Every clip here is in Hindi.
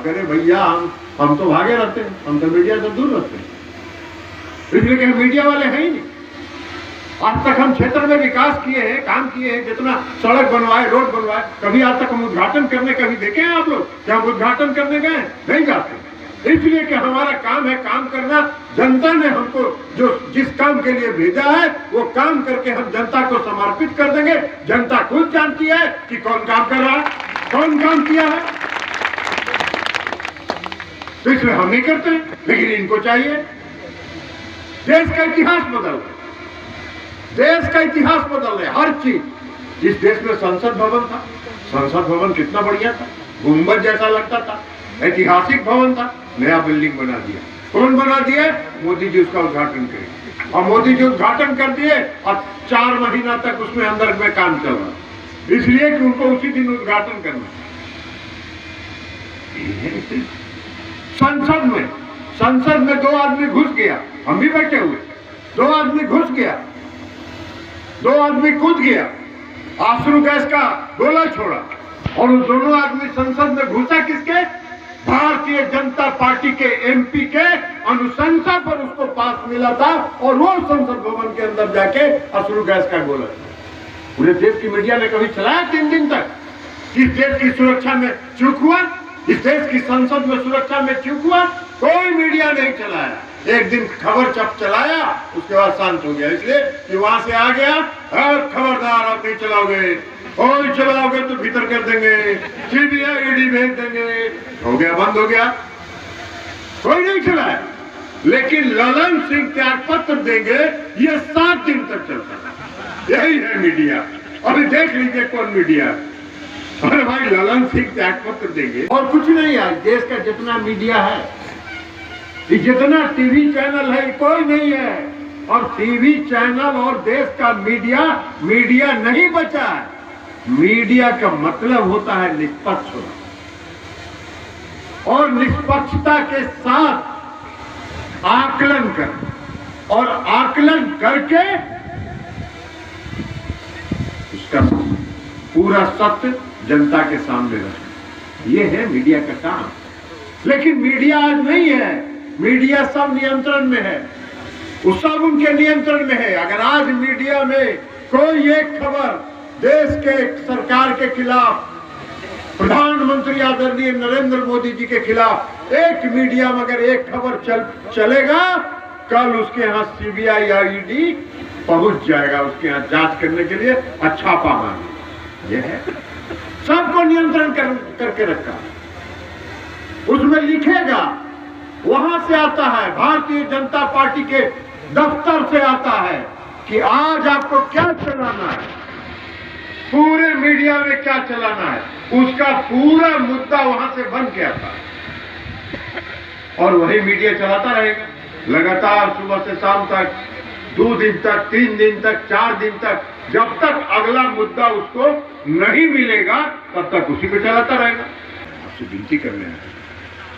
आप कह रहे भैया हम तो भागे रहते हैं, हम तो मीडिया से दूर रहते हैं, इसलिए कि हम मीडिया वाले हैं ही नहीं। आज तक हम क्षेत्र में विकास किए हैं, काम किए हैं, जितना सड़क बनवाए, रोड बनवाए, कभी आज तक हम उद्घाटन करने कभी देखे हैं आप लोग? क्या हम उद्घाटन करने गए? नहीं जाते, इसलिए कि हमारा काम है काम करना। जनता ने हमको जो जिस काम के लिए भेजा है वो काम करके हम जनता को समर्पित कर देंगे। जनता खुद जानती है कि कौन काम कर रहा है, कौन काम किया है, तो इसलिए हम नहीं करते, लेकिन इनको चाहिए। देश का इतिहास बदल रहे, देश का इतिहास बदल रहे, हर चीज। इस देश में संसद भवन था, संसद भवन कितना बढ़िया था, गुंबद जैसा लगता था, ऐतिहासिक भवन था, नया बिल्डिंग बना दिया। कौन बना दिया? मोदी जी उसका उद्घाटन करें, और मोदी जी उद्घाटन कर दिए और 4 महीना तक उसमें अंदर में काम चल रहा, इसलिए कि उनको उसी दिन उद्घाटन करना। संसद में 2 आदमी घुस गया, हम भी बैठे हुए, 2 आदमी घुस गया, 2 आदमी कूद गया, आश्रू गैस का गोला छोड़ा, और उस दोनों आदमी संसद में घुसा किसके? भारतीय जनता पार्टी के एमपी के अनुशंसा पर उसको पास मिला था, और वो संसद भवन के अंदर जाके आश्रू गैस का गोला। पूरे देश की मीडिया ने कभी चलाया 3 दिन तक? इस देश की सुरक्षा में चूक हुआ, इस देश की संसद में सुरक्षा में चूक हुआ, कोई मीडिया नहीं चलाया। एक दिन खबर चलाया, उसके बाद शांत हो गया, इसलिए कि वहां से आ गया, खबरदार आप नहीं चलाओगे, और चलाओगे तो भीतर कर देंगे, सीबीआई ईडी भेज देंगे, हो गया, बंद हो गया, कोई नहीं चलाया। लेकिन ललन सिंह त्याग पत्र देंगे, ये 7 दिन तक चलता है। यही है मीडिया। अभी देख लीजिए कौन मीडिया। अरे भाई, ललन सिंह त्याग पत्र देंगे, और कुछ नहीं है। देश का जितना मीडिया है, जितना टीवी चैनल है, कोई नहीं है। और टीवी चैनल और देश का मीडिया नहीं बचा है। मीडिया का मतलब होता है निष्पक्ष होना, और निष्पक्षता के साथ आकलन कर, और आकलन करके उसका पूरा सत्य जनता के सामने रखना, ये है मीडिया का काम। लेकिन मीडिया आज नहीं है, मीडिया सब नियंत्रण में है, वो सब उनके नियंत्रण में है। अगर आज मीडिया में कोई एक खबर देश के सरकार के खिलाफ, प्रधानमंत्री आदरणीय नरेंद्र मोदी जी के खिलाफ एक मीडिया में अगर एक खबर चलेगा, कल उसके यहाँ सीबीआई या ईडी पहुंच जाएगा उसके यहाँ जांच करने के लिए, छापा मारेगा। यह है, सबको नियंत्रण करके रखा। उसमें लिखेगा, वहां से आता है, भारतीय जनता पार्टी के दफ्तर से आता है कि आज आपको क्या चलाना है, पूरे मीडिया में क्या चलाना है, उसका पूरा मुद्दा वहां से बन के आता है, और वही मीडिया चलाता रहेगा लगातार, सुबह से शाम तक, 2 दिन तक, 3 दिन तक, 4 दिन तक, जब तक अगला मुद्दा उसको नहीं मिलेगा तब तक उसी पे चलाता रहेगा। आपसे विनती करने हैं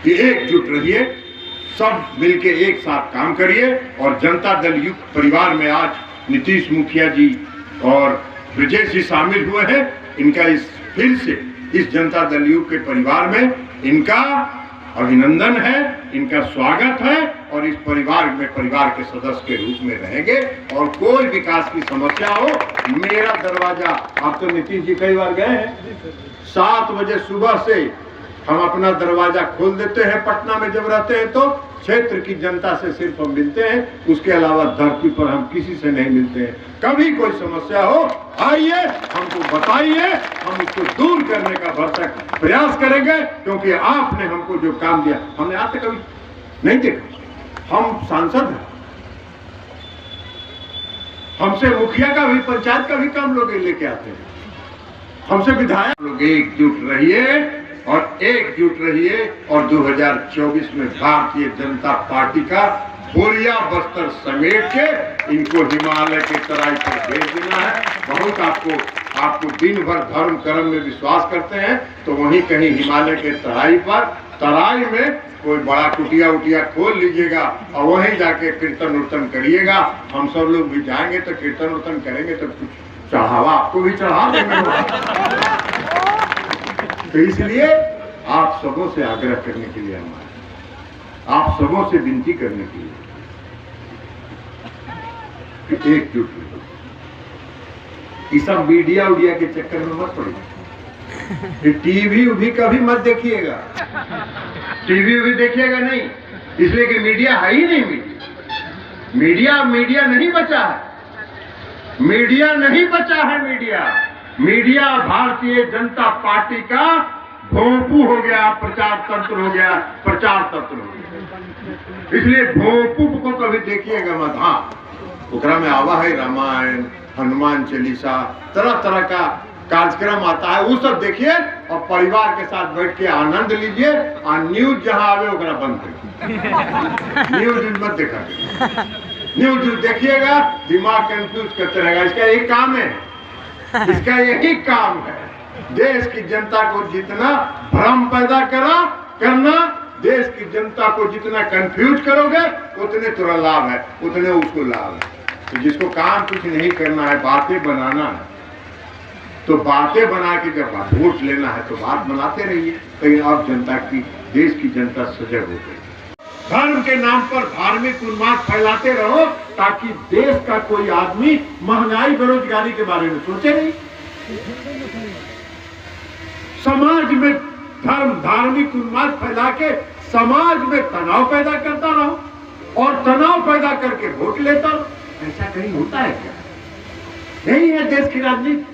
कि एकजुट रहिए, सब मिलके एक साथ काम करिए। और जनता दल युक्त परिवार में आज नीतीश मुखिया जी और ब्रजेश जी शामिल हुए हैं। इनका फिर से इस जनता दल युक्त के परिवार में इनका अभिनंदन है, इनका स्वागत है, और इस परिवार में परिवार के सदस्य के रूप में रहेंगे। और कोई विकास की समस्या हो, मेरा दरवाजा, आप तो नीतीश जी कई बार गए हैं, 7 बजे सुबह से हम अपना दरवाजा खोल देते हैं। पटना में जब रहते हैं तो क्षेत्र की जनता से सिर्फ हम मिलते हैं, उसके अलावा धरती पर हम किसी से नहीं मिलते हैं। कभी कोई समस्या हो, आइए, हमको बताइए, हम उसको दूर करने का भरसक प्रयास करेंगे, क्योंकि आपने हमको जो काम दिया हमने आज तक कभी नहीं देखा। हम सांसद हैं, हमसे मुखिया का भी, पंचायत का भी काम लोग लेके आते हैं, हमसे विधायक। लोग एकजुट रहिए और एकजुट रहिए, और 2024 में भारतीय जनता पार्टी का बोरिया बस्तर समेट के इनको हिमालय के तराई पर भेज देना है। बहुत आपको दिन भर धर्म कर्म में विश्वास करते हैं, तो वहीं कहीं हिमालय के तराई में कोई बड़ा कुटिया खोल लीजिएगा, और वहीं जाके कीर्तन उर्तन करिएगा। हम सब लोग भी जाएंगे तो कीर्तन उर्तन करेंगे, तो कुछ चढ़ावा आपको भी चढ़ा देंगे। तो इसलिए आप सबों से आग्रह करने के लिए हम आए, आप सबों से विनती करने के लिए कि एकजुट हो। इस सब मीडिया उडिया के चक्कर में मत पड़िए। टीवी भी कभी मत देखिएगा, टीवी भी देखिएगा नहीं, इसलिए कि मीडिया है ही नहीं। मीडिया नहीं बचा है, मीडिया नहीं बचा है। मीडिया भारतीय जनता पार्टी का भोंपू हो गया, प्रचार तंत्र हो गया, प्रचार तंत्र हो गया। इसलिए भोंपू को कभी देखिएगा मत। हाँ, ओकरा में आवा है रामायण, हनुमान चालीसा, तरह तरह का कार्यक्रम आता है, वो सब देखिए और परिवार के साथ बैठ के आनंद लीजिए। और न्यूज जहां आवे ओकरा बंद करिए, न्यूज मत देखा। न्यूज देखिएगा दिमाग कंफ्यूज करते रहेगा। इसका यही काम है, इसका यही काम है। देश की जनता को जितना भ्रम पैदा करना, देश की जनता को जितना कंफ्यूज करोगे उतने तुरंत लाभ है, उतने उसको लाभ है। तो जिसको काम कुछ नहीं करना है, बातें बनाना है, तो बातें बना के जब वोट लेना है तो बात बनाते रहिए। कहीं अब जनता की, देश की जनता सजग हो गई। धर्म के नाम पर धार्मिक उन्माद फैलाते रहो ताकि देश का कोई आदमी महंगाई बेरोजगारी के बारे में सोचे नहीं। समाज में धार्मिक उन्माद फैला के समाज में तनाव पैदा करता रहो और तनाव पैदा करके वोट लेता रहो। ऐसा कहीं होता है क्या? नहीं है देश की राजनीति।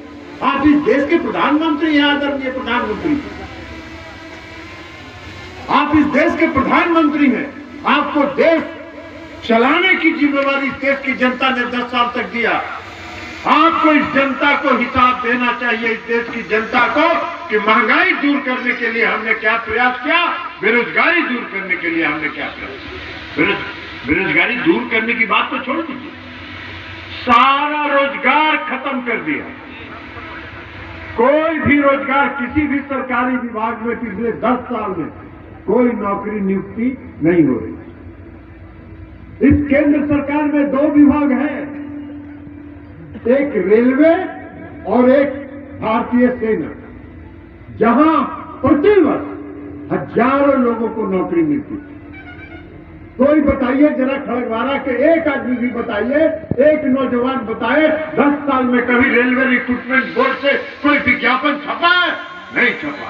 आप इस देश के प्रधानमंत्री हैं, आदरणीय प्रधानमंत्री, आप इस देश के प्रधानमंत्री हैं। आपको देश चलाने की जिम्मेवारी इस देश की जनता ने 10 साल तक दिया। आपको इस जनता को हिसाब देना चाहिए, इस देश की जनता को, कि महंगाई दूर करने के लिए हमने क्या प्रयास किया, बेरोजगारी दूर करने के लिए हमने क्या प्रयास किया। बेरोजगारी दूर करने की बात तो छोड़ दीजिए, सारा रोजगार खत्म कर दिया। कोई भी रोजगार किसी भी सरकारी विभाग में पिछले 10 साल में कोई नौकरी नियुक्ति नहीं हो रही। इस केंद्र सरकार में 2 विभाग हैं, एक रेलवे और एक भारतीय सेना, जहां प्रतिवर्ष हजारों लोगों को नौकरी मिलती है। कोई बताइए जरा, खड़गवारा के एक आदमी भी बताइए, एक नौजवान बताए 10 साल में कभी रेलवे रिक्रूटमेंट बोर्ड से कोई विज्ञापन छपा है? नहीं छपा।